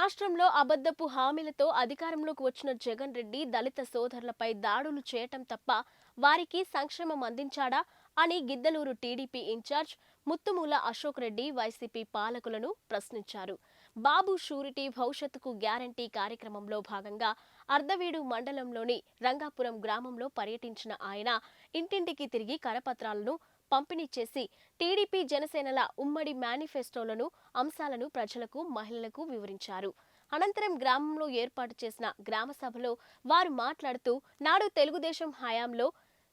రాష్ట్రంలో అబద్ధపు హామీలతో అధికారంలోకి వచ్చిన జగన్ రెడ్డి దళిత సోదరులపై దాడులు చేయటం తప్ప వారికి సంక్షేమం అందించాడా అని గిద్దలూరు టీడీపీ ఇన్ఛార్జ్ ముత్తుమూల అశోక్ రెడ్డి వైసీపీ పాలకులను ప్రశ్నించారు. బాబు షూరిటీ భవిష్యత్తుకు గ్యారంటీ కార్యక్రమంలో భాగంగా అర్ధవీడు మండలంలోని రంగాపురం గ్రామంలో పర్యటించిన ఆయన ఇంటింటికి తిరిగి కరపత్రాలను పంపిణీ చేసి టీడీపీ జనసేనల ఉమ్మడి మేనిఫెస్టోలను అంశాలను ప్రజలకు మహిళలకు వివరించారు. అనంతరం గ్రామంలో ఏర్పాటు చేసిన గ్రామ సభలో వారు మాట్లాడుతూ నాడు తెలుగుదేశం హయాంలో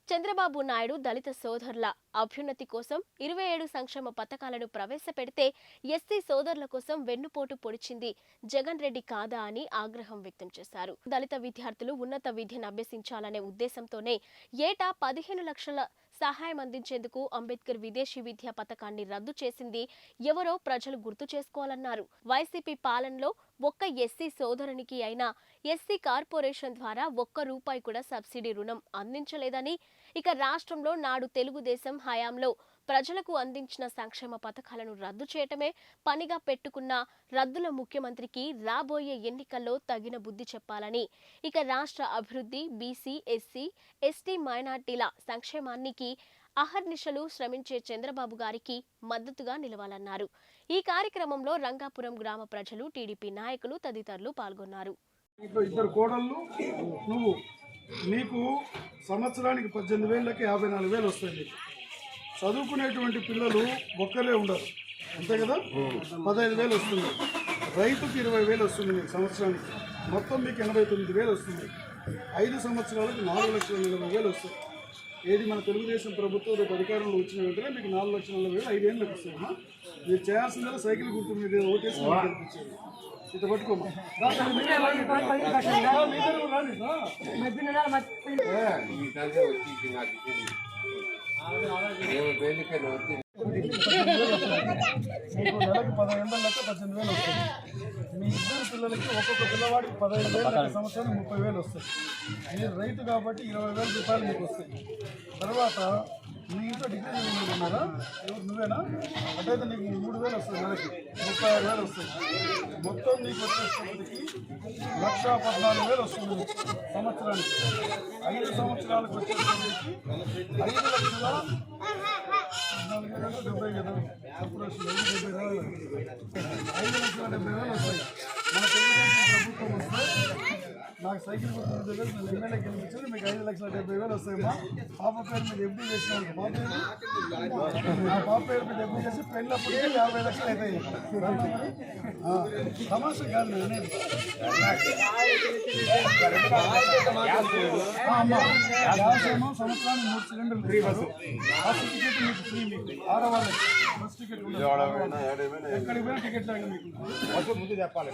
చంద్రబాబు నాయుడు దళిత సోదరుల అభ్యున్నతి కోసం 27 సంక్షేమ పథకాలను ప్రవేశపెడితే ఎస్సీ సోదరుల కోసం వెన్నుపోటు పొడిచింది జగన్ రెడ్డి కాదా అని ఆగ్రహం వ్యక్తం చేశారు. దళిత విద్యార్థులు ఉన్నత విద్యను అభ్యసించాలనే ఉద్దేశంతోనే ఏటా 15 లక్షల సహాయం అందించేందుకు అంబేద్కర్ విదేశీ విద్యా పథకాన్ని రద్దు చేసింది ఎవరో ప్రజలు గుర్తు చేసుకోవాలన్నారు. వైసీపీ పాలనలో ఒక్క ఎస్సీ సోదరునికి అయినా ఎస్సీ కార్పొరేషన్ ద్వారా ₹1 కూడా సబ్సిడీ రుణం అందించలేదని, ఇక రాష్ట్రంలో నాడు తెలుగుదేశం హయాంలో ప్రజలకు అందించిన సంక్షేమ పథకాలను రద్దు చేయటమే పనిగా పెట్టుకున్న రద్దుల ముఖ్యమంత్రికి రాబోయే ఎన్నికల్లో తగిన బుద్ధి చెప్పాలని, ఇక రాష్ట్ర అభివృద్ధి, బీసీ, ఎస్సీ, ఎస్టీ మైనార్టీల సంక్షేమానికి అహర్నిశలు శ్రమించే చంద్రబాబు గారికి మద్దతుగా నిలవాలన్నారు. ఈ కార్యక్రమంలో రంగాపురం గ్రామ ప్రజలు, టీడీపీ నాయకులు తదితరులు పాల్గొన్నారు. ఇద్దరు కోడళ్ళు నువ్వు నీకు సంవత్సరానికి 18,000కి 54,000 వస్తాయి. చదువుకునేటువంటి పిల్లలు ఒక్కరే ఉండరు, అంతే కదా. 15,000 వస్తుంది. రైతుకి 20,000 వస్తుంది మీకు సంవత్సరానికి. మొత్తం మీకు 89,000 వస్తుంది. 5 సంవత్సరాలకు 4,40,000 వస్తాయి. ఏది మన తెలుగుదేశం ప్రభుత్వం రేపు అధికారంలో వచ్చిన వెంటనే మీకు 4,40,000 5 ఏళ్ళకి వస్తాయమ్మా. మీరు చేయాల్సిందే సైకిల్ గుర్తు మీద ఓటేసి కనిపించేది. ఇట్లా పట్టుకోమ్మా. మీకు నెలకు 15,000 లెక్క 18,000 వస్తుంది. మీ ఇద్దరు పిల్లలకి ఒక్కొక్క పిల్లవాడికి 15,000 సంవత్సరానికి 30,000 వస్తాయి. మీరు రైతు కాబట్టి 20,000 రూపాయలు మీకు వస్తాయి. తర్వాత మీ ఇంట్లో డిగ్రీ చదువుకున్నారా? నువ్వేనా? అటైతే నీకు 3,000 వస్తుంది. నెలకి 36,000 వస్తుంది. మొత్తం నీకు వచ్చేటప్పటికి 1,14,000 వస్తుంది మీకు సంవత్సరానికి. 5 సంవత్సరాలకు వచ్చేటప్పటికి 5,70,000 కదా. కార్పొరేషన్ 5,70,000 వస్తాయి. మన తెలుగుదేశం ప్రభుత్వం వస్తే నాకు సైకిల్ గుర్తు నేను ఎమ్మెల్యే గెలిపించారు. మీకు 5,70,000 వస్తాయమ్మా. పాప పేరు మీద ఎఫ్డీ చేసినాను. ఆ పాప పేరు మీద ఎఫ్డీ చేసి పెళ్ళప్పుడు 50 లక్షలు అవుతాయి. సమస్య కాదు నేను గ్యాస్ ఏమో సంవత్సరానికి 3 సిలిండర్లు ఫ్రీ. బస్సు ఆ టికెట్ మీకు ఫ్రీ. మీకు ఆడవాళ్ళకి బస్ టికెట్ ఎక్కడికి పోయినా టికెట్ లాగా మీకు ముందు చెప్పాలి.